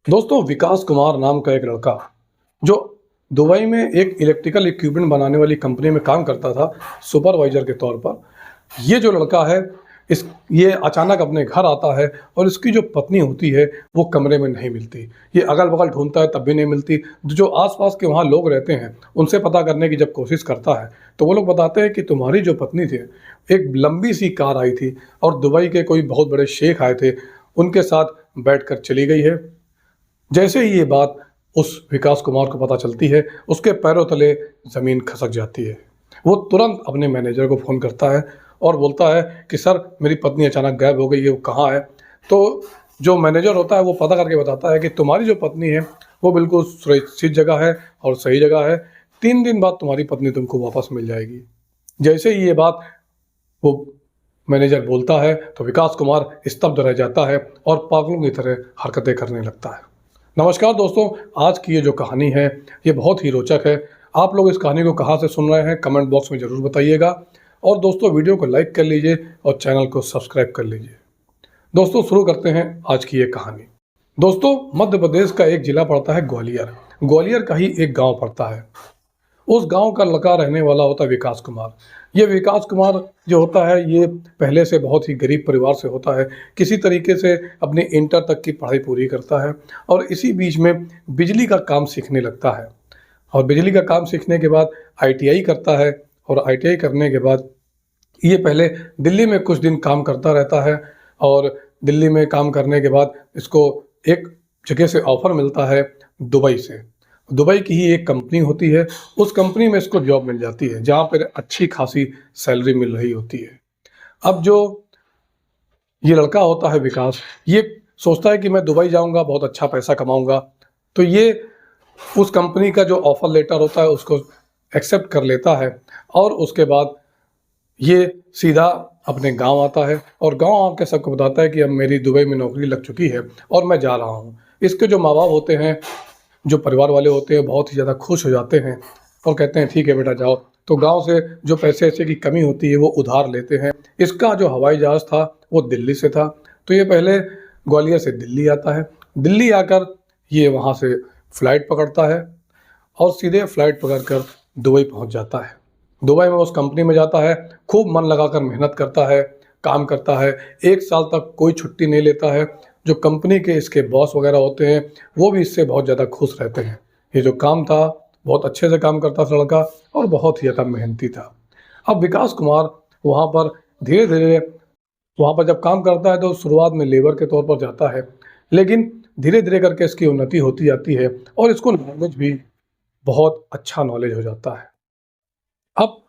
दोस्तों, विकास कुमार नाम का एक लड़का जो दुबई में एक इलेक्ट्रिकल इक्विपमेंट बनाने वाली कंपनी में काम करता था सुपरवाइजर के तौर पर। ये जो लड़का है इस ये अचानक अपने घर आता है और इसकी जो पत्नी होती है वो कमरे में नहीं मिलती। ये अगल-बगल ढूँढता है तब भी नहीं मिलती। जो आस-पास के वहाँ लोग रहते हैं उनसे पता करने की जब कोशिश करता है तो वो लोग बताते हैं कि तुम्हारी जो पत्नी थी, एक लंबी सी कार आई थी और दुबई के कोई बहुत बड़े शेख आए थे, उनके साथ बैठकर चली गई है। जैसे ही ये बात उस विकास कुमार को पता चलती है, उसके पैरों तले ज़मीन खसक जाती है। वो तुरंत अपने मैनेजर को फ़ोन करता है और बोलता है कि सर, मेरी पत्नी अचानक गायब हो गई है, वो कहाँ है? तो जो मैनेजर होता है वो पता करके बताता है कि तुम्हारी जो पत्नी है वो बिल्कुल सुरक्षित जगह है और सही जगह है। 3 दिन बाद तुम्हारी पत्नी तुमको वापस मिल जाएगी। जैसे ही ये बात वो मैनेजर बोलता है तो विकास कुमार स्तब्ध रह जाता है और पागलों की तरह हरकतें करने लगता है। नमस्कार दोस्तों, आज की ये जो कहानी है ये बहुत ही रोचक है। आप लोग इस कहानी को कहाँ से सुन रहे हैं कमेंट बॉक्स में ज़रूर बताइएगा और दोस्तों वीडियो को लाइक कर लीजिए और चैनल को सब्सक्राइब कर लीजिए। दोस्तों शुरू करते हैं आज की ये कहानी। दोस्तों, मध्य प्रदेश का एक जिला पड़ता है ग्वालियर। ग्वालियर का ही एक गांव पड़ता है। उस गांव का लड़का रहने वाला होता है विकास कुमार। ये विकास कुमार जो होता है ये पहले से बहुत ही गरीब परिवार से होता है। किसी तरीके से अपनी इंटर तक की पढ़ाई पूरी करता है और इसी बीच में बिजली का काम सीखने लगता है और बिजली का काम सीखने के बाद आईटीआई करता है और आईटीआई करने के बाद ये पहले दिल्ली में कुछ दिन काम करता रहता है और दिल्ली में काम करने के बाद इसको एक जगह से ऑफ़र मिलता है दुबई से। दुबई की ही एक कंपनी होती है, उस कंपनी में इसको जॉब मिल जाती है जहाँ पर अच्छी खासी सैलरी मिल रही होती है। अब जो ये लड़का होता है विकास, ये सोचता है कि मैं दुबई जाऊँगा, बहुत अच्छा पैसा कमाऊँगा। तो ये उस कंपनी का जो ऑफ़र लेटर होता है उसको एक्सेप्ट कर लेता है और उसके बाद ये सीधा अपने गाँव आता है और गाँव आके सबको बताता है कि अब मेरी दुबई में नौकरी लग चुकी है और मैं जा रहा हूँ। इसके जो माँ-बाप होते हैं, जो परिवार वाले होते हैं, बहुत ही ज़्यादा खुश हो जाते हैं और कहते हैं ठीक है बेटा जाओ। तो गाँव से जो पैसे-वैसे की कमी होती है वो उधार लेते हैं। इसका जो हवाई जहाज़ था वो दिल्ली से था, तो ये पहले ग्वालियर से दिल्ली आता है। दिल्ली आकर ये वहाँ से फ़्लाइट पकड़ता है और सीधे फ़्लाइट पकड़कर दुबई पहुँच जाता है। दुबई में उस कंपनी में जाता है, खूब मन लगाकर मेहनत करता है, काम करता है। 1 साल तक कोई छुट्टी नहीं लेता है। जो कंपनी के इसके बॉस वगैरह होते हैं वो भी इससे बहुत ज़्यादा खुश रहते हैं। ये जो काम था बहुत अच्छे से काम करता था लड़का और बहुत ही ज़्यादा मेहनती था। अब विकास कुमार वहाँ पर धीरे-धीरे वहाँ पर जब काम करता है तो शुरुआत में लेबर के तौर पर जाता है, लेकिन धीरे-धीरे करके इसकी उन्नति होती जाती है और इसको नॉलेज भी बहुत अच्छा नॉलेज हो जाता है। अब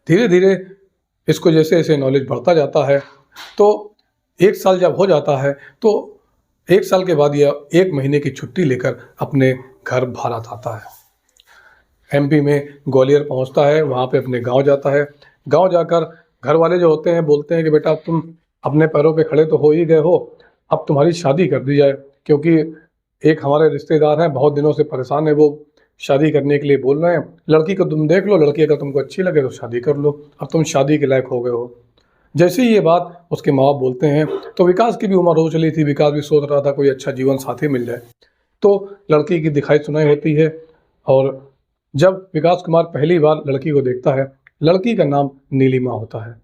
धीरे-धीरे इसको जैसे-जैसे नॉलेज बढ़ता जाता है तो 1 साल जब हो जाता है तो 1 साल के बाद ये 1 महीने की छुट्टी लेकर अपने घर भारत आता है। एमपी में ग्वालियर पहुंचता है, वहाँ पे अपने गाँव जाता है। गाँव जाकर घर वाले जो होते हैं बोलते हैं कि बेटा अब तुम अपने पैरों पे खड़े तो हो ही गए हो, अब तुम्हारी शादी कर दी जाए, क्योंकि एक हमारे रिश्तेदार हैं बहुत दिनों से परेशान है, वो शादी करने के लिए बोल रहे हैं। लड़की को तुम देख लो, लड़की अगर तुमको अच्छी लगे तो शादी कर लो, अब तुम शादी के लायक हो गए हो। जैसे ही ये बात उसके माँ बाप बोलते हैं तो विकास की भी उम्र हो चली थी। विकास भी सोच रहा था कोई अच्छा जीवन साथी मिल जाए। तो लड़की की दिखाई सुनाई होती है और जब विकास कुमार पहली बार लड़की को देखता है, लड़की का नाम नीलिमा होता है।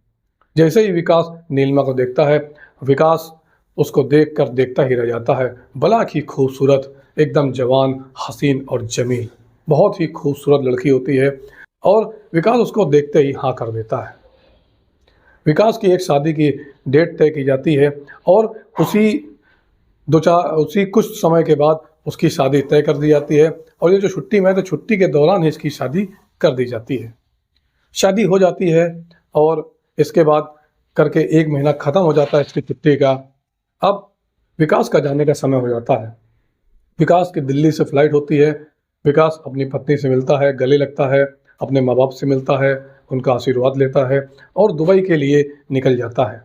जैसे ही विकास नीलिमा को देखता है, विकास उसको देखकर देखता ही रह जाता है। बड़ा ही खूबसूरत, एकदम जवान, हसीन और जमील, बहुत ही खूबसूरत लड़की होती है और विकास उसको देखते ही हाँ कर देता है। विकास की एक शादी की डेट तय की जाती है और उसी कुछ समय के बाद उसकी शादी तय कर दी जाती है और ये जो छुट्टी में है तो छुट्टी के दौरान ही इसकी शादी कर दी जाती है। शादी हो जाती है और इसके बाद करके 1 महीना ख़त्म हो जाता है इसकी छुट्टी का। अब विकास का जाने का समय हो जाता है। विकास की दिल्ली से फ़्लाइट होती है। विकास अपनी पत्नी से मिलता है, गले लगता है, अपने माँ-बाप से मिलता है, उनका आशीर्वाद लेता है और दुबई के लिए निकल जाता है।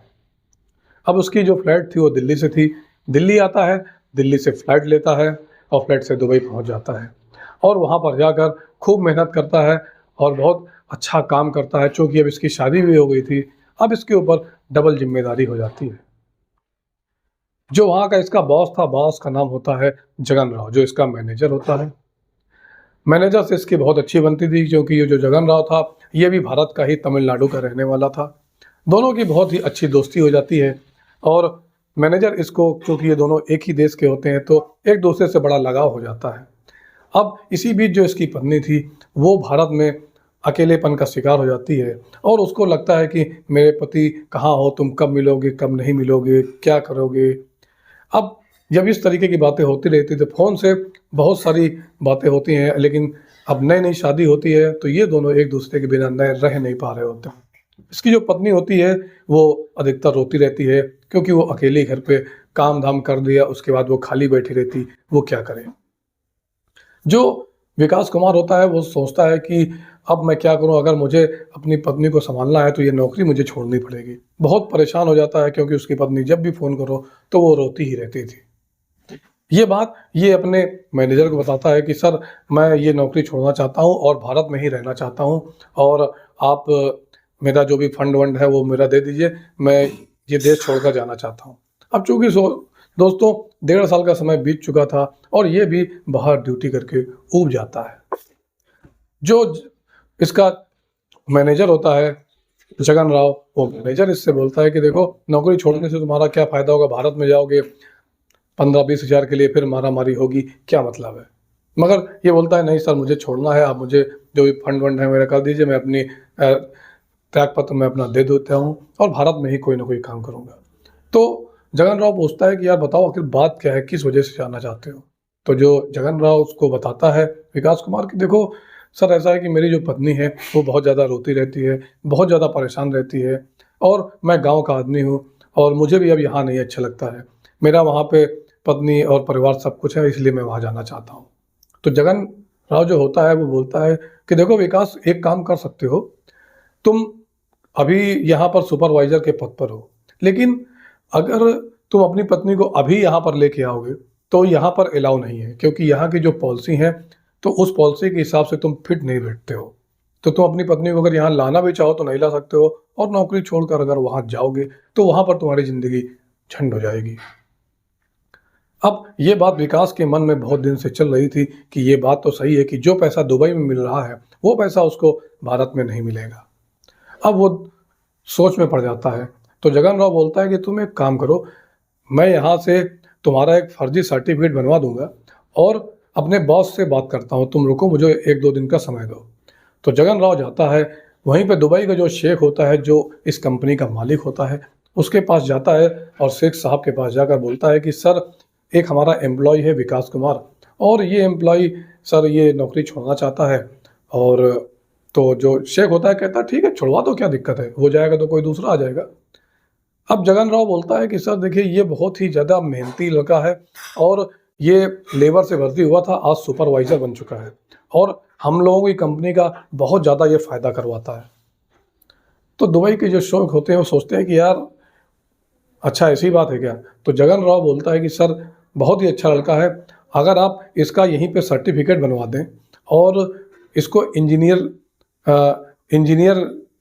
अब उसकी जो फ़्लाइट थी वो दिल्ली से थी। दिल्ली आता है, दिल्ली से फ़्लाइट लेता है और फ़्लाइट से दुबई पहुंच जाता है और वहां पर जाकर खूब मेहनत करता है और बहुत अच्छा काम करता है। चूँकि अब इसकी शादी भी हो गई थी, अब इसके ऊपर डबल ज़िम्मेदारी हो जाती है। जो वहाँ का इसका बॉस था, बॉस का नाम होता है जगन राव, जो इसका मैनेजर होता है। मैनेजर से इसकी बहुत अच्छी बनती थी, क्योंकि ये जो जगन राव था, ये भी भारत का ही तमिलनाडु का रहने वाला था। दोनों की बहुत ही अच्छी दोस्ती हो जाती है और मैनेजर इसको, क्योंकि ये दोनों एक ही देश के होते हैं, तो एक दूसरे से बड़ा लगाव हो जाता है। अब इसी बीच जो इसकी पत्नी थी, वो भारत में अकेलेपन का शिकार हो जाती है और उसको लगता है कि मेरे पति कहाँ हो, तुम कब मिलोगे, कब नहीं मिलोगे, क्या करोगे। अब जब इस तरीके की बातें होती रहती तो फ़ोन से बहुत सारी बातें होती हैं, लेकिन अब नई-नई शादी होती है तो ये दोनों एक दूसरे के बिना न रह नहीं पा रहे होते हैं। इसकी जो पत्नी होती है वो अधिकतर रोती रहती है, क्योंकि वो अकेली घर पे काम-धाम कर दिया, उसके बाद वो खाली बैठी रहती, वो क्या करे? जो विकास कुमार होता है वो सोचता है कि अब मैं क्या करूं, अगर मुझे अपनी पत्नी को संभालना है तो ये नौकरी मुझे छोड़नी पड़ेगी। बहुत परेशान हो जाता है, क्योंकि उसकी पत्नी जब भी फ़ोन करो तो वो रोती ही रहती थी। ये बात ये अपने मैनेजर को बताता है कि सर, मैं ये नौकरी छोड़ना चाहता हूँ और भारत में ही रहना चाहता हूँ और आप मेरा जो भी फंड वंड है वो मेरा दे दीजिए, मैं ये देश छोड़कर जाना चाहता हूँ। अब चूँकि दोस्तों 1.5 साल का समय बीत चुका था और ये भी बाहर ड्यूटी करके ऊब जाता है। जो इसका मैनेजर होता है जगन राव, वो मैनेजर इससे बोलता है कि देखो, नौकरी छोड़ने से तुम्हारा क्या फ़ायदा होगा, भारत में जाओगे 15-20 हज़ार के लिए, फिर मारा-मारी होगी, क्या मतलब है? मगर ये बोलता है नहीं सर, मुझे छोड़ना है, आप मुझे जो भी फंड वंड है मेरा कर दीजिए, मैं अपनी त्यागपत्र मैं अपना दे देता हूँ और भारत में ही कोई ना कोई काम करूँगा। तो जगन राव पूछता है कि यार बताओ, आखिर बात क्या है, किस वजह से जाना चाहते हो? तो जो जगन राव उसको बताता है विकास कुमार कि देखो सर, ऐसा है कि मेरी जो पत्नी है वो बहुत ज़्यादा रोती रहती है, बहुत ज़्यादा परेशान रहती है और मैं गाँव का आदमी हूँ और मुझे भी अब यहाँ नहीं अच्छा लगता है। मेरा वहाँ पे पत्नी और परिवार सब कुछ है, इसलिए मैं वहाँ जाना चाहता हूँ। तो जगन राव जो होता है वो बोलता है कि देखो विकास, एक काम कर सकते हो, तुम अभी यहाँ पर सुपरवाइज़र के पद पर हो, लेकिन अगर तुम अपनी पत्नी को अभी यहाँ पर लेके आओगे, तो यहाँ पर अलाउ नहीं है, क्योंकि यहाँ की जो पॉलिसी है, तो उस पॉलिसी के हिसाब से तुम फिट नहीं बैठते हो। तो तुम अपनी पत्नी को अगर यहाँ लाना भी चाहो तो नहीं ला सकते हो और नौकरी छोड़कर अगर वहाँ जाओगे, तो वहाँ पर तुम्हारी ज़िंदगी झंड हो जाएगी। अब ये बात विकास के मन में बहुत दिन से चल रही थी कि ये बात तो सही है कि जो पैसा दुबई में मिल रहा है, वो पैसा उसको भारत में नहीं मिलेगा। अब वो सोच में पड़ जाता है। तो जगन राव बोलता है कि तुम एक काम करो, मैं यहाँ से तुम्हारा एक फर्जी सर्टिफिकेट बनवा दूंगा और अपने बॉस से बात करता हूँ, तुम रुको, मुझे 1-2 दिन का समय दो। तो जगन राव जाता है, वहीं पे दुबई का जो शेख होता है, जो इस कंपनी का मालिक होता है, उसके पास जाता है और शेख साहब के पास जाकर बोलता है कि सर, एक हमारा एम्प्लॉय है विकास कुमार, और ये एम्प्लॉय सर ये नौकरी छोड़ना चाहता है। और तो जो शेख होता है कहता है ठीक है, छुड़वा दो, क्या दिक्कत है, हो जाएगा तो कोई दूसरा आ जाएगा। अब जगन राव बोलता है कि सर देखिए, ये बहुत ही ज़्यादा मेहनती लड़का है और ये लेबर से भर्ती हुआ था, आज सुपरवाइज़र बन चुका है और हम लोगों की कंपनी का बहुत ज़्यादा ये फ़ायदा करवाता है। तो दुबई के जो शौक होते हैं वो सोचते हैं कि यार अच्छा, ऐसी बात है क्या? तो जगन राव बोलता है कि सर, बहुत ही अच्छा लड़का है, अगर आप इसका यहीं पे सर्टिफिकेट बनवा दें और इसको इंजीनियर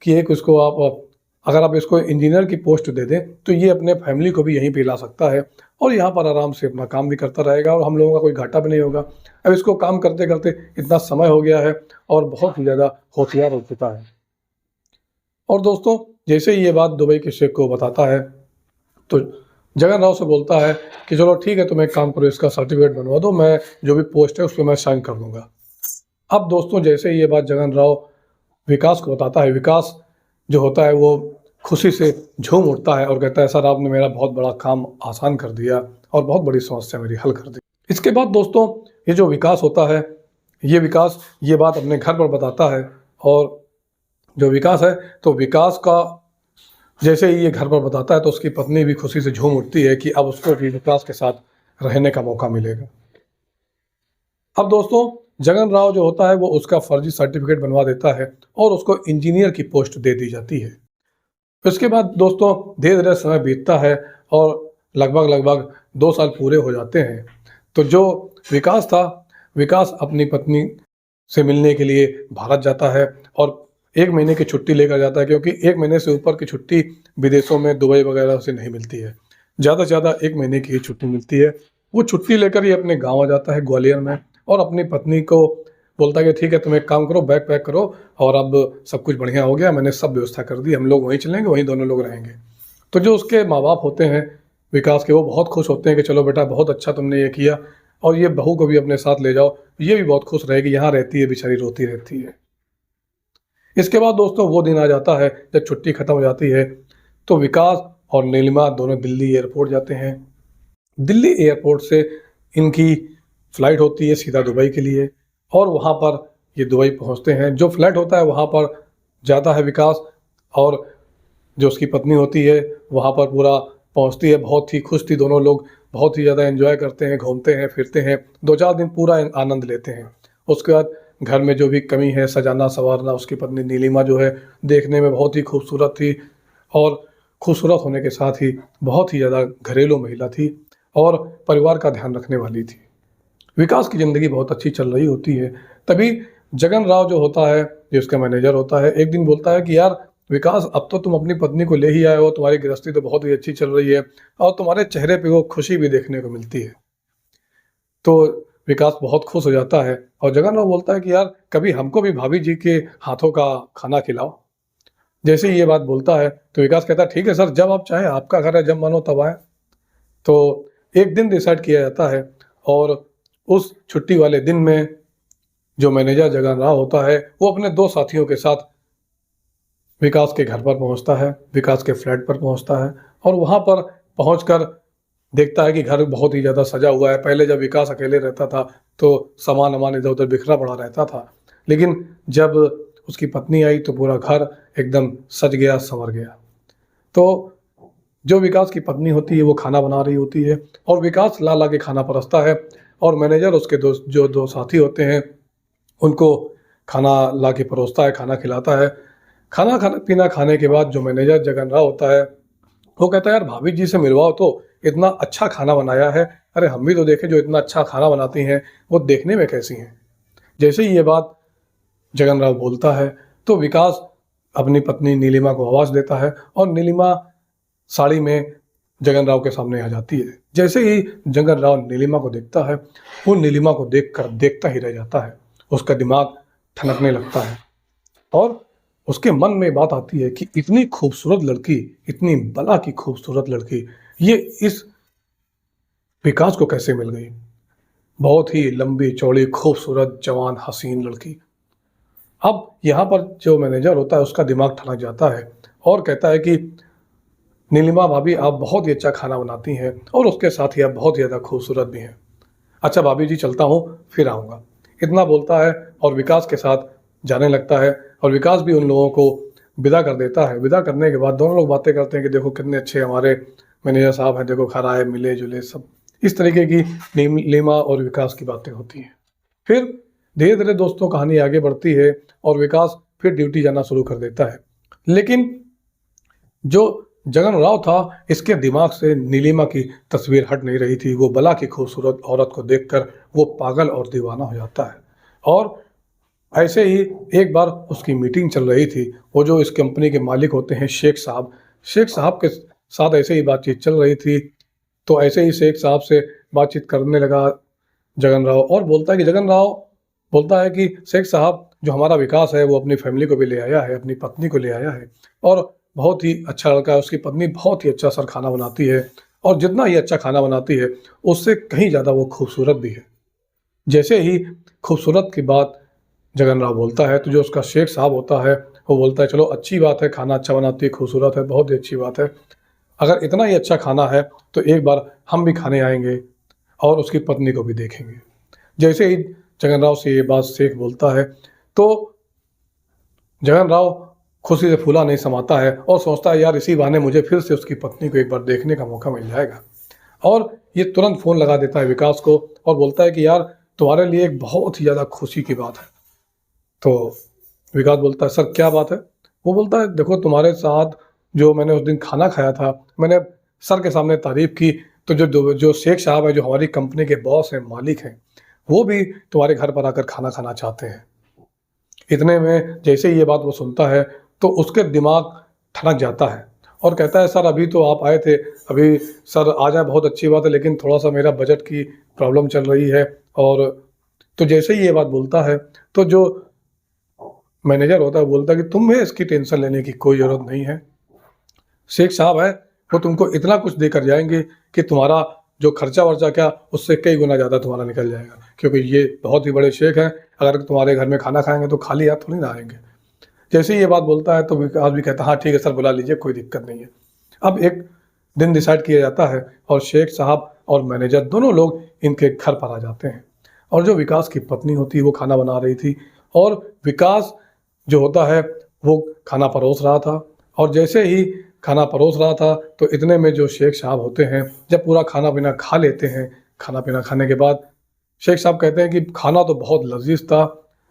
की एक उसको आप अगर आप इसको इंजीनियर की पोस्ट दे दें, तो ये अपने फैमिली को भी यहीं पे ला सकता है और यहाँ पर आराम से अपना काम भी करता रहेगा और हम लोगों का कोई घाटा भी नहीं होगा। अब इसको काम करते-करते इतना समय हो गया है और बहुत ही ज़्यादा होशियार हो चुका है। और दोस्तों, जैसे ही ये बात दुबई के शेख को बताता है, तो जगन राव से बोलता है कि चलो ठीक है, तुम एक काम करो, इसका सर्टिफिकेट बनवा दो, मैं जो भी पोस्ट है उस पे मैं साइन कर दूँगा। अब दोस्तों, जैसे ही ये बात जगन राव विकास को बताता है, विकास जो होता है वो खुशी से झूम उठता है और कहता है सर, आपने मेरा बहुत बड़ा काम आसान कर दिया और बहुत बड़ी समस्या मेरी हल कर दी। इसके बाद दोस्तों, ये जो विकास होता है, ये विकास ये बात अपने घर पर बताता है और जो विकास है, तो विकास का जैसे ही ये घर पर बताता है तो उसकी पत्नी भी खुशी से झूम उठती है कि अब उसको भी विकास के साथ रहने का मौका मिलेगा। अब दोस्तों, जगन राव जो होता है वो उसका फर्जी सर्टिफिकेट बनवा देता है और उसको इंजीनियर की पोस्ट दे दी जाती है। उसके बाद दोस्तों, धीरे-धीरे समय बीतता है और लगभग 2 साल पूरे हो जाते हैं। तो जो विकास था, विकास अपनी पत्नी से मिलने के लिए भारत जाता है और 1 महीने की छुट्टी लेकर जाता है, क्योंकि 1 महीने से ऊपर की छुट्टी विदेशों में दुबई वगैरह से नहीं मिलती है। ज़्यादा से ज़्यादा 1 महीने की ही छुट्टी मिलती है। वो छुट्टी लेकर ये अपने गाँव आ जाता है ग्वालियर में और अपनी पत्नी को बोलता है कि ठीक है तुम एक काम करो, बैग पैक करो और अब सब कुछ बढ़िया हो गया, मैंने सब व्यवस्था कर दी, हम लोग वहीं चलेंगे, वहीं दोनों लोग रहेंगे। तो जो उसके माँ-बाप होते हैं विकास के, वो बहुत खुश होते हैं कि चलो बेटा बहुत अच्छा तुमने ये किया और ये बहू को भी अपने साथ ले जाओ, ये भी बहुत खुश रहेगी, यहाँ रहती है बेचारी रोती रहती है। इसके बाद दोस्तों वो दिन आ जाता है जब छुट्टी खत्म हो जाती है, तो विकास और नीलिमा दोनों दिल्ली एयरपोर्ट जाते हैं। दिल्ली एयरपोर्ट से इनकी फ़्लाइट होती है सीधा दुबई के लिए और वहाँ पर ये दुबई पहुँचते हैं। जो फ़्लाइट होता है वहाँ पर जाता है विकास और जो उसकी पत्नी होती है वहाँ पर पूरा पहुँचती है। बहुत ही खुश थी दोनों लोग, बहुत ही ज़्यादा एंजॉय करते हैं, घूमते हैं, फिरते हैं, 2-4 दिन पूरा आनंद लेते हैं। उसके बाद घर में जो भी कमी है सजाना-सँवारना, उसकी पत्नी नीलिमा जो है देखने में बहुत ही खूबसूरत थी और खूबसूरत होने के साथ ही बहुत ही ज़्यादा घरेलू महिला थी और परिवार का ध्यान रखने वाली थी। विकास की ज़िंदगी बहुत अच्छी चल रही होती है, तभी जगन राव जो होता है, जो उसका मैनेजर होता है, एक दिन बोलता है कि यार विकास अब तो तुम अपनी पत्नी को ले ही आए हो, तुम्हारी गृहस्थी तो बहुत ही अच्छी चल रही है और तुम्हारे चेहरे पे वो खुशी भी देखने को मिलती है। तो विकास बहुत खुश हो जाता है और जगन राव बोलता है कि यार कभी हमको भी भाभी जी के हाथों का खाना खिलाओ। जैसे ही ये बात बोलता है तो विकास कहता है ठीक है सर, जब आप चाहें, आपका घर है, जब मन हो तब आएँ। तो एक दिन डिसाइड किया जाता है और उस छुट्टी वाले दिन में जो मैनेजर जगन राव होता है वो अपने 2 साथियों के साथ विकास के घर पर पहुंचता है, विकास के फ्लैट पर पहुंचता है और वहां पर पहुंचकर देखता है कि घर बहुत ही ज़्यादा सजा हुआ है। पहले जब विकास अकेले रहता था तो सामान-वामान इधर-उधर बिखरा पड़ा रहता था, लेकिन जब उसकी पत्नी आई तो पूरा घर एकदम सज गया, संवर गया। तो जो विकास की पत्नी होती है वो खाना बना रही होती है और विकास ला-ला के खाना परोसता है और मैनेजर उसके जो 2 साथी होते हैं उनको खाना ला के परोसता है, खाना खिलाता है। खाना-पीना खाने के बाद जो मैनेजर जगन राव होता है, वो कहता है यार भाभी जी से मिलवाओ तो, इतना अच्छा खाना बनाया है। अरे हम भी तो देखें जो इतना अच्छा खाना बनाती हैं, वो देखने में कैसी हैं? जैसे ही ये बात जगन राव बोलता है, तो विकास अपनी पत्नी नीलिमा को आवाज़ देता है और नीलिमा साड़ी में जगन राव के सामने आ जाती है। जैसे ही जगन राव नीलिमा को देखता है, वो नीलिमा को देखकर देखता ही रह जाता है। उसका दिमाग ठनकने लगता है और उसके मन में बात आती है कि इतनी खूबसूरत लड़की, इतनी बला की खूबसूरत लड़की, ये इस विकास को कैसे मिल गई? बहुत ही लंबी, चौड़ी, खूबसूरत, जवान, हसीन लड़की। अब यहाँ पर जो मैनेजर होता है उसका दिमाग ठनक जाता है और कहता है कि नीलिमा भाभी आप बहुत ही अच्छा खाना बनाती हैं और उसके साथ ही आप बहुत ही ज़्यादा खूबसूरत भी हैं। अच्छा भाभी जी चलता हूँ, फिर आऊँगा। इतना बोलता है और विकास के साथ जाने लगता है और विकास भी उन लोगों को विदा कर देता है। विदा करने के बाद दोनों लोग बातें करते हैं कि देखो कितने अच्छे हमारे मैनेजर साहब हैं, देखो घर आए, मिले-जुले सब। इस तरीके की नीलिमा और विकास की बातें होती हैं। फिर धीरे-धीरे दोस्तों कहानी आगे बढ़ती है और विकास फिर ड्यूटी जाना शुरू कर देता है। लेकिन जो जगन राव था, इसके दिमाग से नीलिमा की तस्वीर हट नहीं रही थी। वो बला की खूबसूरत औरत को देखकर वो पागल और दीवाना हो जाता है और ऐसे ही एक बार उसकी मीटिंग चल रही थी। वो जो इस कंपनी के मालिक होते हैं शेख साहब के साथ ऐसे ही बातचीत चल रही थी। तो ऐसे ही शेख साहब से बातचीत करने लगा जगन राव और बोलता है कि जगन राव बोलता है कि शेख साहब जो हमारा विकास है वो अपनी फैमिली को भी ले आया है, अपनी पत्नी को ले आया है और बहुत ही अच्छा लड़का है। उसकी पत्नी बहुत ही अच्छा सर खाना बनाती है और जितना ही अच्छा खाना बनाती है उससे कहीं ज़्यादा वो खूबसूरत भी है। जैसे ही खूबसूरत की बात जगन राव बोलता है तो जो उसका शेख साहब होता है वो बोलता है चलो अच्छी बात है, खाना अच्छा बनाती है, खूबसूरत है, बहुत ही अच्छी बात है। अगर इतना ही अच्छा खाना है तो एक बार हम भी खाने आएंगे और उसकी पत्नी को भी देखेंगे। जैसे ही जगन राव से ये बात शेख बोलता है तो जगन राव खुशी से फूला नहीं समाता है और सोचता है यार इसी बहाने मुझे फिर से उसकी पत्नी को एक बार देखने का मौका मिल जाएगा। और ये तुरंत फ़ोन लगा देता है विकास को और बोलता है कि यार तुम्हारे लिए एक बहुत ही ज़्यादा खुशी की बात है। तो विकास बोलता है सर क्या बात है? वो बोलता है देखो तुम्हारे साथ जो मैंने उस दिन खाना खाया था, मैंने सर के सामने तारीफ़ की तो जो शेख साहब हैं, जो हमारी कंपनी के बॉस हैं, मालिक हैं, वो भी तुम्हारे घर पर आकर खाना खाना चाहते हैं। इतने में जैसे ही ये बात वो सुनता है तो उसके दिमाग ठनक जाता है और कहता है, सर अभी तो आप आए थे, अभी सर आ जाए बहुत अच्छी बात है, लेकिन थोड़ा-सा मेरा बजट की प्रॉब्लम चल रही है। और तो जैसे ही ये बात बोलता है, तो जो मैनेजर होता है बोलता है कि तुम्हें इसकी टेंशन लेने की कोई ज़रूरत नहीं है। शेख साहब है, वो तुमको इतना कुछ देकर जाएँगे कि तुम्हारा जो खर्चा-वर्चा क्या उससे कई गुना ज़्यादा तुम्हारा निकल जाएगा। क्योंकि ये बहुत ही बड़े शेख हैं, अगर तुम्हारे घर में खाना खाएँगे तो खाली हाथ थोड़ी ना आएँगे। जैसे ही ये बात बोलता है तो विकास भी कहता है, हाँ ठीक है सर, बुला लीजिए, कोई दिक्कत नहीं है। अब एक दिन डिसाइड किया जाता है और शेख साहब और मैनेजर दोनों लोग इनके घर पर आ जाते हैं। और जो विकास की पत्नी होती है वो खाना बना रही थी और विकास जो होता है वो खाना परोस रहा था। और जैसे ही खाना परोस रहा था तो इतने में जो शेख साहब होते हैं, जब पूरा खाना पीना खा लेते हैं, खाना पीना खाने के बाद शेख साहब कहते हैं कि खाना तो बहुत लज़ीज़ था,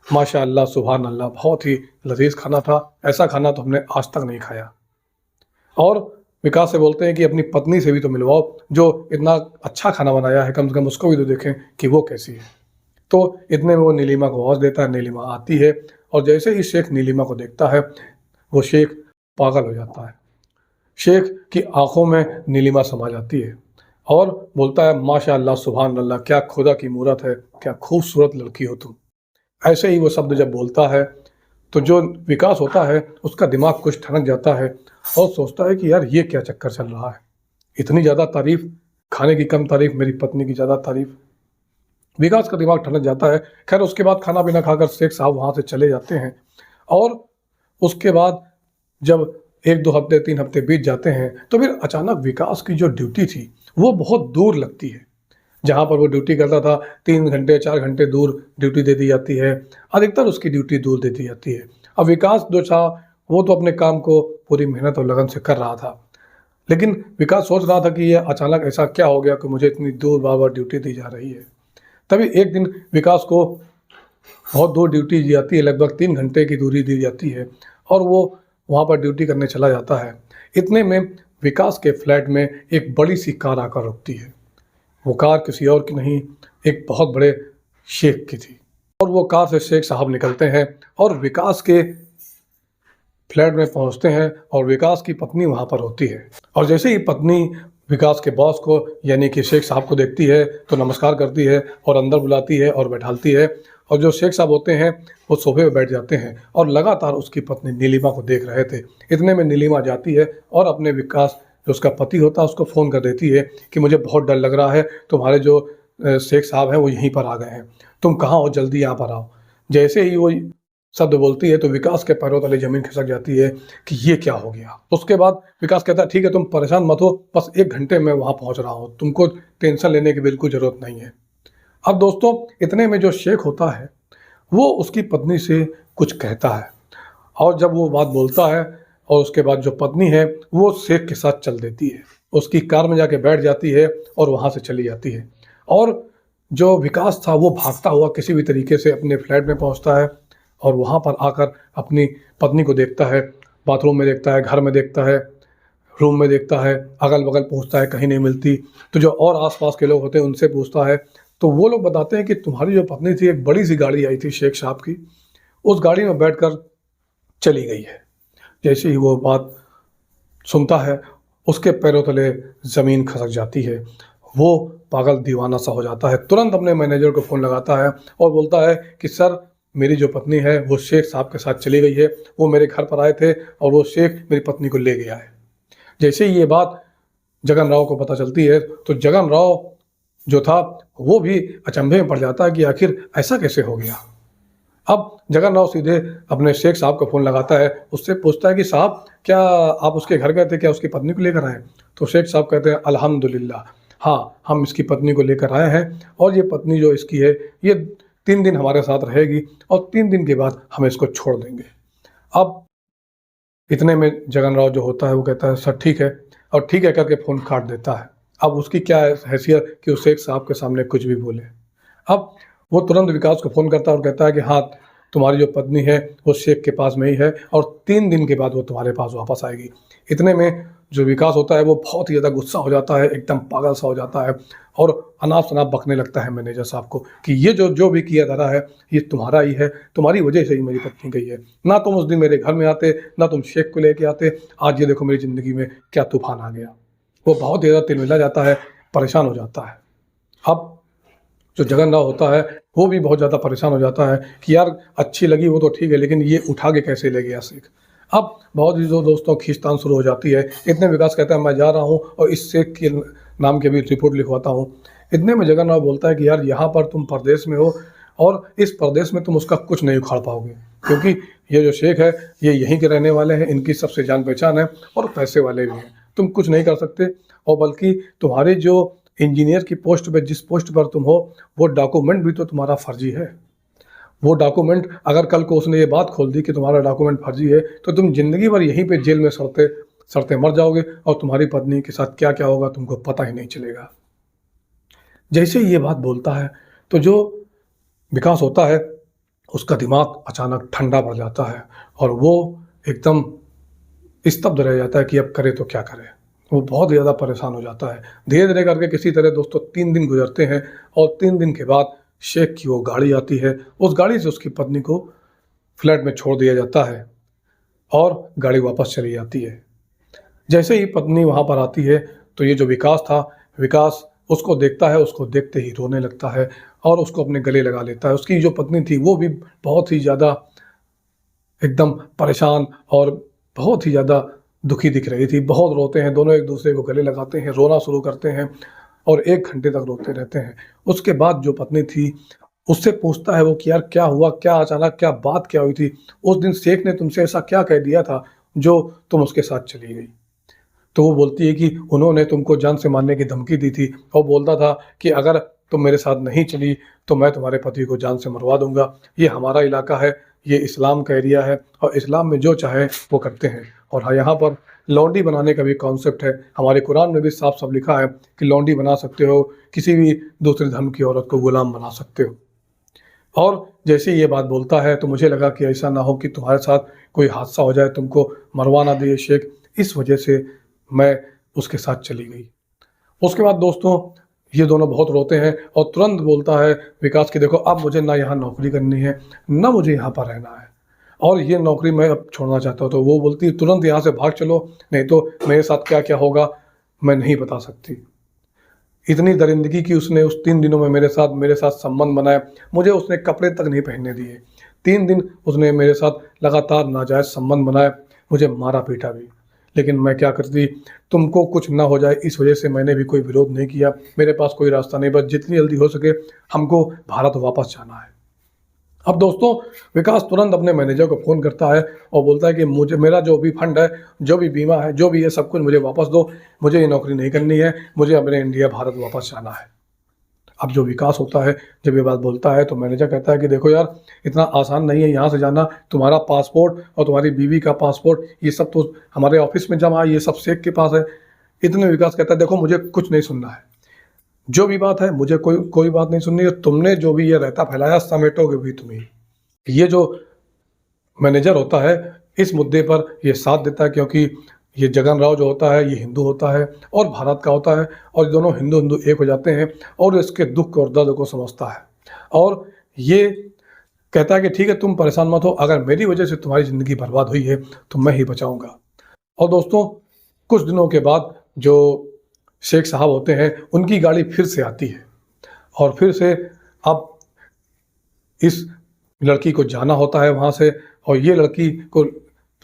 माशाअल्लाह, सुभान अल्लाह, बहुत ही लज़ीज़ खाना था, ऐसा खाना तो हमने आज तक नहीं खाया। और विकास से बोलते हैं कि अपनी पत्नी से भी तो मिलवाओ, जो इतना अच्छा खाना बनाया है, कम से कम उसको भी तो देखें कि वो कैसी है। तो इतने में वो नीलिमा को आवाज़ देता है, नीलिमा आती है और जैसे ही शेख नीलिमा को देखता है, वो शेख पागल हो जाता है। शेख की आँखों में नीलिमा समा जाती है और बोलता है, माशाअल्लाह, सुभान अल्लाह, क्या खुदा की मूरत है, क्या खूबसूरत लड़की हो तुम। ऐसे ही वो शब्द जब बोलता है तो जो विकास होता है उसका दिमाग कुछ ठनक जाता है और सोचता है कि यार ये क्या चक्कर चल रहा है, इतनी ज़्यादा तारीफ, खाने की कम तारीफ, मेरी पत्नी की ज़्यादा तारीफ। विकास का दिमाग ठनक जाता है। खैर उसके बाद खाना पीना खाकर शेख साहब वहाँ से चले जाते हैं और उसके बाद जब 1-2 हफ्ते 3 हफ्ते बीत जाते हैं तो फिर अचानक विकास की जो ड्यूटी थी वो बहुत दूर लगती है। जहाँ पर वो ड्यूटी करता था 3 घंटे 4 घंटे दूर ड्यूटी दे दी जाती है, अधिकतर उसकी ड्यूटी दूर दे दी जाती है। अब विकास जो था वो तो अपने काम को पूरी मेहनत और लगन से कर रहा था, लेकिन विकास सोच रहा था कि ये अचानक ऐसा क्या हो गया कि मुझे इतनी दूर बार-बार ड्यूटी दी जा रही है। तभी एक दिन विकास को बहुत दूर ड्यूटी दी जाती है, लगभग 3 घंटे की दूरी दी जाती है और वो वहाँ पर ड्यूटी करने चला जाता है। इतने में विकास के फ्लैट में एक बड़ी-सी कार आकर रुकती है। वो कार किसी और की नहीं, एक बहुत बड़े शेख की थी और वो कार से शेख साहब निकलते हैं और विकास के फ्लैट में पहुंचते हैं और विकास की पत्नी वहां पर होती है। और जैसे ही पत्नी विकास के बॉस को यानी कि शेख साहब को देखती है तो नमस्कार करती है और अंदर बुलाती है और बैठालती है। और जो शेख साहब होते हैं वो सोफे पर बैठ जाते हैं और लगातार उसकी पत्नी नीलिमा को देख रहे थे। इतने में नीलिमा जाती है और अपने विकास जो उसका पति होता है उसको फ़ोन कर देती है कि मुझे बहुत डर लग रहा है, तुम्हारे जो शेख साहब हैं वो यहीं पर आ गए हैं, तुम कहाँ हो, जल्दी यहाँ पर आओ। जैसे ही वो शब्द बोलती है तो विकास के पैरों तले ज़मीन खिसक जाती है कि ये क्या हो गया। उसके बाद विकास कहता है, ठीक है तुम परेशान मत हो, बस 1 घंटे में वहाँ पहुँच रहा हूँ, तुमको टेंशन लेने की बिल्कुल ज़रूरत नहीं है। अब दोस्तों इतने में जो शेख होता है वो उसकी पत्नी से कुछ कहता है और जब वो बात बोलता है और उसके बाद जो पत्नी है वो शेख के साथ चल देती है, उसकी कार में जाके बैठ जाती है और वहाँ से चली जाती है। और जो विकास था वो भागता हुआ किसी भी तरीके से अपने फ्लैट में पहुँचता है और वहाँ पर आकर अपनी पत्नी को देखता है, बाथरूम में देखता है, घर में देखता है, रूम में देखता है, अगल-बगल पूछता है, कहीं नहीं मिलती। तो जो और आस-पास के लोग होते हैं उनसे पूछता है, तो वो लोग बताते हैं कि तुम्हारी जो पत्नी थी एक बड़ी-सी गाड़ी आई थी शेख साहब की, उस गाड़ी में बैठकर चली गई है। जैसे ही वो बात सुनता है उसके पैरों तले ज़मीन खसक जाती है। वो पागल दीवाना सा हो जाता है, तुरंत अपने मैनेजर को फ़ोन लगाता है और बोलता है कि सर मेरी जो पत्नी है वो शेख साहब के साथ चली गई है, वो मेरे घर पर आए थे और वो शेख मेरी पत्नी को ले गया है। जैसे ही ये बात जगन राव को पता चलती है तो जगन राव जो था वो भी अचंभे में पड़ जाता है कि आखिर ऐसा कैसे हो गया। अब जगन राव सीधे अपने शेख साहब को फ़ोन लगाता है, उससे पूछता है कि साहब क्या आप उसके घर गए थे, क्या उसकी पत्नी को लेकर आए? तो शेख साहब कहते हैं, अल्हम्दुलिल्लाह, हाँ हम इसकी पत्नी को लेकर आए हैं और ये पत्नी जो इसकी है ये 3 दिन हमारे साथ रहेगी और 3 दिन के बाद हम इसको छोड़ देंगे। अब इतने में जगन राव जो होता है वो कहता है, सर ठीक है, और ठीक है करके फ़ोन काट देता है। अब उसकी क्या हैसियत कि वो शेख साहब के सामने कुछ भी बोले। अब वो तुरंत विकास को फ़ोन करता है और कहता है कि हाँ तुम्हारी जो पत्नी है वो शेख के पास में ही है और 3 दिन के बाद वो तुम्हारे पास वापस आएगी। इतने में जो विकास होता है वो बहुत ही ज़्यादा गुस्सा हो जाता है, एकदम पागल सा हो जाता है और अनाप-शनाप बकने लगता है मैनेजर साहब को कि ये जो जो भी किया जा रहा है ये तुम्हारा ही है, तुम्हारी वजह से ही मेरी पत्नी गई है। ना तुम उस दिन मेरे घर में आते, ना तुम शेख को लेके आते, आज ये देखो मेरी ज़िंदगी में क्या तूफ़ान आ गया। वो बहुत ही ज़्यादा तिलमिला जाता है, परेशान हो जाता है। अब जो जगन राव होता है वो भी बहुत ज़्यादा परेशान हो जाता है कि यार अच्छी लगी वो तो ठीक है, लेकिन ये उठा के कैसे ले गया शेख। अब बहुत ही जो दोस्तों खींचतान शुरू हो जाती है। इतने विकास कहता है मैं जा रहा हूँ और इस शेख के नाम की भी रिपोर्ट लिखवाता हूँ। इतने में जगन राव बोलता है कि यार यहाँ पर तुम परदेश में हो और इस परदेश में तुम उसका कुछ नहीं उखाड़ पाओगे, क्योंकि ये जो शेख है ये यहीं के रहने वाले हैं, इनकी सबसे जान पहचान है और पैसे वाले भी हैं। तुम कुछ नहीं कर सकते और बल्कि तुम्हारी जो इंजीनियर की पोस्ट पे जिस पोस्ट पर तुम हो वो डॉक्यूमेंट भी तो तुम्हारा फर्जी है। वो डॉक्यूमेंट अगर कल को उसने ये बात खोल दी कि तुम्हारा डॉक्यूमेंट फर्जी है तो तुम ज़िंदगी भर यहीं पे जेल में सड़ते सड़ते मर जाओगे और तुम्हारी पत्नी के साथ क्या क्या होगा तुमको पता ही नहीं चलेगा। जैसे ही ये बात बोलता है तो जो विकास होता है उसका दिमाग अचानक ठंडा पड़ जाता है और वो एकदम स्तब्ध रह जाता है कि अब करे तो क्या करे। वो बहुत ज़्यादा परेशान हो जाता है। धीरे धीरे करके किसी तरह दोस्तों 3 दिन गुजरते हैं और 3 दिन के बाद शेख की वो गाड़ी आती है। उस गाड़ी से उसकी पत्नी को फ्लैट में छोड़ दिया जाता है और गाड़ी वापस चली जाती है। जैसे ही पत्नी वहाँ पर आती है तो ये जो विकास था, विकास उसको देखता है, उसको देखते ही रोने लगता है और उसको अपने गले लगा लेता है। उसकी जो पत्नी थी वो भी बहुत ही ज़्यादा एकदम परेशान और बहुत ही ज़्यादा दुखी दिख रही थी। बहुत रोते हैं, दोनों एक दूसरे को गले लगाते हैं, रोना शुरू करते हैं और 1 घंटे तक रोते रहते हैं। उसके बाद जो पत्नी थी उससे पूछता है वो कि यार क्या हुआ, क्या अचानक क्या बात क्या हुई थी? उस दिन शेख ने तुमसे ऐसा क्या कह दिया था जो तुम उसके साथ चली गई? तो वो बोलती है कि उन्होंने तुमको जान से मारने की धमकी दी थी और बोलता था कि अगर तुम मेरे साथ नहीं चली तो मैं तुम्हारे पति को जान से मरवा दूंगा। ये हमारा इलाका है, ये इस्लाम का एरिया है और इस्लाम में जो चाहे वो करते हैं। और हाँ, यहाँ पर लौंडी बनाने का भी कॉन्सेप्ट है। हमारे कुरान में भी साफ साफ लिखा है कि लौंडी बना सकते हो, किसी भी दूसरे धर्म की औरत को गुलाम बना सकते हो। और जैसे ये बात बोलता है तो मुझे लगा कि ऐसा ना हो कि तुम्हारे साथ कोई हादसा हो जाए, तुमको मरवा ना दे शेख, इस वजह से मैं उसके साथ चली गई। उसके बाद दोस्तों ये दोनों बहुत रोते हैं और तुरंत बोलता है विकास कि देखो अब मुझे ना यहाँ नौकरी करनी है, ना मुझे यहाँ पर रहना है और ये नौकरी मैं अब छोड़ना चाहता हूँ। तो वो बोलती है तुरंत यहाँ से भाग चलो, नहीं तो मेरे साथ क्या क्या होगा मैं नहीं बता सकती। इतनी दरिंदगी की उसने उस 3 दिनों में मेरे साथ संबंध बनाया, मुझे उसने कपड़े तक नहीं पहनने दिए। 3 दिन उसने मेरे साथ लगातार नाजायज़ संबंध बनाए, मुझे मारा पीटा भी। लेकिन मैं क्या करती, तुमको कुछ ना हो जाए इस वजह से मैंने भी कोई विरोध नहीं किया। मेरे पास कोई रास्ता नहीं, बस जितनी जल्दी हो सके हमको भारत वापस जाना है। अब दोस्तों विकास तुरंत अपने मैनेजर को फ़ोन करता है और बोलता है कि मुझे मेरा जो भी फंड है, जो भी बीमा है, जो भी है सब कुछ मुझे वापस दो, मुझे ये नौकरी नहीं करनी है, मुझे अपने इंडिया भारत वापस जाना है। अब जो विकास होता है जब ये बात बोलता है तो मैनेजर कहता है कि देखो यार इतना आसान नहीं है यहाँ से जाना, तुम्हारा पासपोर्ट और तुम्हारी बीवी का पासपोर्ट ये सब तो हमारे ऑफिस में जमा है, ये सब शेख के पास है। इतने में विकास कहता है देखो मुझे कुछ नहीं सुनना है, जो भी बात है मुझे कोई बात नहीं सुननी है, तुमने जो भी ये रहता फैलाया समेटोगे भी तुम ही। ये जो मैनेजर होता है इस मुद्दे पर ये साथ देता है क्योंकि ये जगन राव जो होता है ये हिंदू होता है और भारत का होता है और दोनों हिंदू एक हो जाते हैं और इसके दुख और दर्द को समझता है और ये कहता है कि ठीक है तुम परेशान मत हो, अगर मेरी वजह से तुम्हारी ज़िंदगी बर्बाद हुई है तो मैं ही बचाऊंगा। और दोस्तों कुछ दिनों के बाद जो शेख साहब होते हैं उनकी गाड़ी फिर से आती है और फिर से अब इस लड़की को जाना होता है वहाँ से और ये लड़की को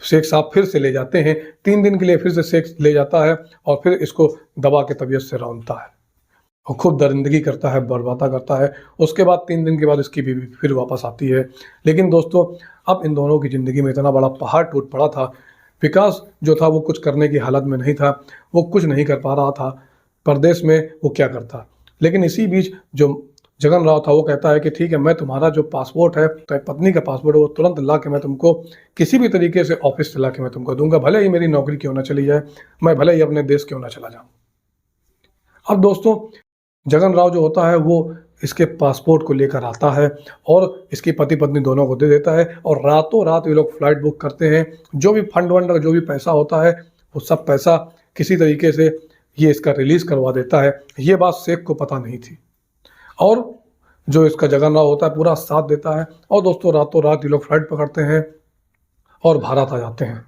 शेख साहब फिर से ले जाते हैं। 3 दिन के लिए फिर से शेख ले जाता है और फिर इसको दबा के तबीयत से रौंदता है और खूब दरिंदगी करता है, बर्बादा करता है। उसके बाद 3 दिन के बाद इसकी बीवी फिर वापस आती है। लेकिन दोस्तों अब इन दोनों की ज़िंदगी में इतना बड़ा पहाड़ टूट पड़ा था। विकास जो था वो कुछ करने की हालत में नहीं था, वो कुछ नहीं कर पा रहा था, परदेश में वो क्या करता। लेकिन इसी बीच जो जगन राव था वो कहता है कि ठीक है मैं तुम्हारा जो पासपोर्ट है, तो पत्नी का पासपोर्ट है, वो तुरंत ला के मैं तुमको किसी भी तरीके से ऑफिस से ला के मैं तुमको दूंगा, भले ही मेरी नौकरी क्यों ना चली जाए, मैं भले ही अपने देश क्यों ना चला जाऊँ। अब दोस्तों जगन राव जो होता है वो इसके पासपोर्ट को लेकर आता है और इसकी पति पत्नी दोनों को दे देता है और रातों रात ये लोग फ्लाइट बुक करते हैं। जो भी फंड वंड जो भी पैसा होता है वो सब पैसा किसी तरीके से ये इसका रिलीज़ करवा देता है। ये बात शेख को पता नहीं थी और जो इसका जगन्नाथ होता है पूरा साथ देता है। और दोस्तों रातों रात ये लोग फ्लाइट पकड़ते हैं और भारत आ जाते हैं।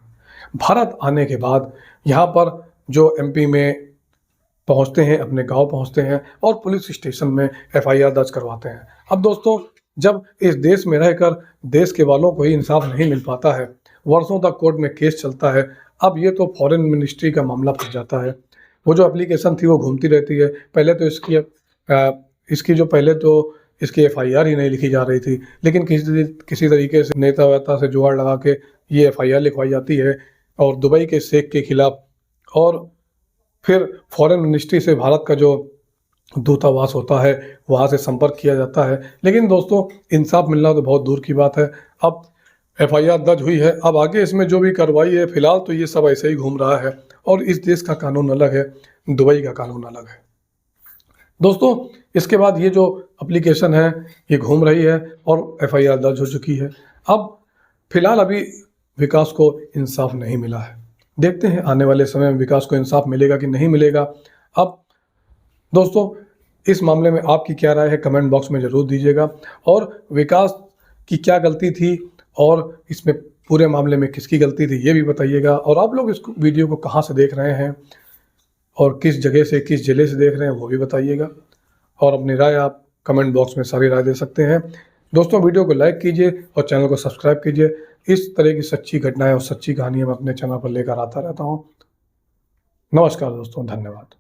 भारत आने के बाद यहाँ पर जो एमपी में पहुँचते हैं, अपने गांव पहुँचते हैं और पुलिस स्टेशन में एफआईआर दर्ज करवाते हैं। अब दोस्तों जब इस देश में रहकर देश के वालों को ही इंसाफ नहीं मिल पाता है, वर्षों तक कोर्ट में केस चलता है। अब ये तो फॉरेन मिनिस्ट्री का मामला फंस जाता है। वो जो एप्लीकेशन थी वो घूमती रहती है। पहले तो इसकी एफआईआर ही नहीं लिखी जा रही थी, लेकिन किसी तरीके से नेता वेता से जुगाड़ लगा के ये एफआईआर लिखवाई जाती है और दुबई के शेख के खिलाफ। और फिर फॉरेन मिनिस्ट्री से भारत का जो दूतावास होता है वहाँ से संपर्क किया जाता है। लेकिन दोस्तों इंसाफ मिलना तो बहुत दूर की बात है। अब एफआईआर दर्ज हुई है, अब आगे इसमें जो भी कार्रवाई है, फिलहाल तो ये सब ऐसे ही घूम रहा है और इस देश का कानून अलग है, दुबई का कानून अलग है। दोस्तों इसके बाद ये जो एप्लीकेशन है ये घूम रही है और एफआईआर दर्ज हो चुकी है। अब फिलहाल अभी विकास को इंसाफ नहीं मिला है। देखते हैं आने वाले समय में विकास को इंसाफ मिलेगा कि नहीं मिलेगा। अब दोस्तों इस मामले में आपकी क्या राय है कमेंट बॉक्स में ज़रूर दीजिएगा और विकास की क्या गलती थी और इसमें पूरे मामले में किसकी गलती थी ये भी बताइएगा। और आप लोग इस वीडियो को कहाँ से देख रहे हैं और किस जगह से, किस ज़िले से देख रहे हैं वो भी बताइएगा और अपनी राय आप कमेंट बॉक्स में सारी राय दे सकते हैं। दोस्तों वीडियो को लाइक कीजिए और चैनल को सब्सक्राइब कीजिए। इस तरह की सच्ची घटनाएं और सच्ची कहानियां मैं अपने चैनल पर लेकर आता रहता हूं। नमस्कार दोस्तों, धन्यवाद।